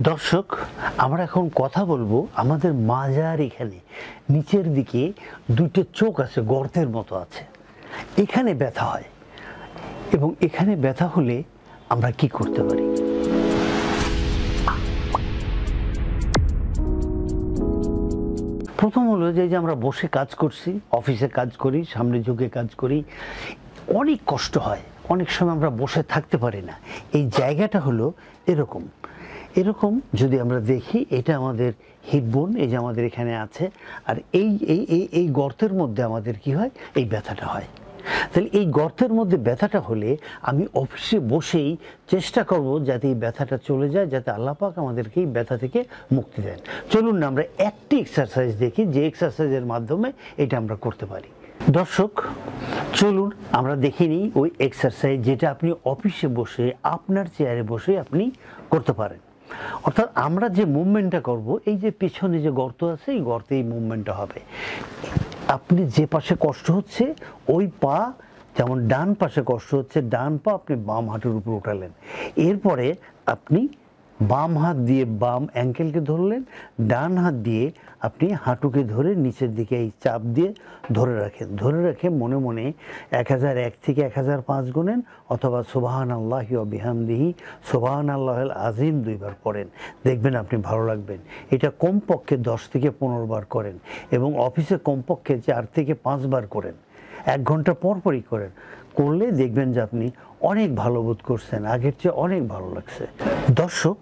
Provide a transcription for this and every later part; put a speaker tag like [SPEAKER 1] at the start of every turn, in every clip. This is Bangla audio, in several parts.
[SPEAKER 1] দর্শক, আমরা এখন কথা বলবো আমাদের মাজার এখানে নিচের দিকে দুটো চোখ আছে, গর্তের মতো আছে, এখানে ব্যথা হয় এবং এখানে ব্যথা হলে আমরা কি করতে পারি। প্রথম হলো যে আমরা বসে কাজ করছি, অফিসে কাজ করি, সামনে ঝুঁকে কাজ করি, অনেক কষ্ট হয়, অনেক সময় আমরা বসে থাকতে পারি না। এই জায়গাটা হলো এরকম এরকম যদি আমরা দেখি, এটা আমাদের হিপ বোন, এই যে আমাদের এখানে আছে, আর এই এই এই এই গর্তের মধ্যে আমাদের কি হয়, এই ব্যথাটা হয়। তাহলে এই গর্তের মধ্যে ব্যথাটা হলে আমি অফিসে বসেই চেষ্টা করব যাতে এই ব্যথাটা চলে যায়, যাতে আল্লাহ পাক আমাদেরকে এই ব্যথা থেকে মুক্তি দেন। চলুন না আমরা একটি এক্সারসাইজ দেখি, যে এক্সারসাইজের মাধ্যমে এটা আমরা করতে পারি। দর্শক, চলুন আমরা দেখে নিই ওই এক্সারসাইজ যেটা আপনি অফিসে বসে আপনার চেয়ারে বসে আপনি করতে পারেন। অর্থাৎ আমরা যে মুভমেন্টটা করব, এই যে পিছনে যে গর্ত আছে, এই গর্তে এই মুভমেন্টটা হবে। আপনি যে পাশে কষ্ট হচ্ছে ওই পা, যেমন ডান পাশে কষ্ট হচ্ছে, ডান পা আপনি বাম হাঁটুর উপর উঠালেন, এরপরে আপনি বাম হাত দিয়ে বাম অ্যাঙ্কেলকে ধরলেন, ডান হাত দিয়ে আপনি হাঁটুকে ধরে নিচের দিকে এই চাপ দিয়ে ধরে রাখেন। ধরে রেখে মনে মনে 1001 থেকে 1005 গুনেন, অথবা সুবহানাল্লাহি ওয়া বিহামদিহি সুবহানাল্লাহিল আযীম 2 বার পড়েন। দেখবেন আপনি ভালো লাগবেন। এটা কমপক্ষে 10 থেকে 15 বার করেন এবং অফিসে কমপক্ষে 4 থেকে 5 বার করেন। 1 ঘন্টা পরই করেন। করলে দেখবেন যে আপনি অনেক ভালো বোধ করছেন, আগের চেয়ে অনেক ভালো লাগছে। দর্শক,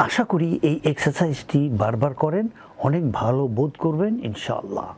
[SPEAKER 1] আশা করি এই এক্সারসাইজটি বারবার করেন, অনেক ভালো বোধ করবেন ইনশাআল্লাহ।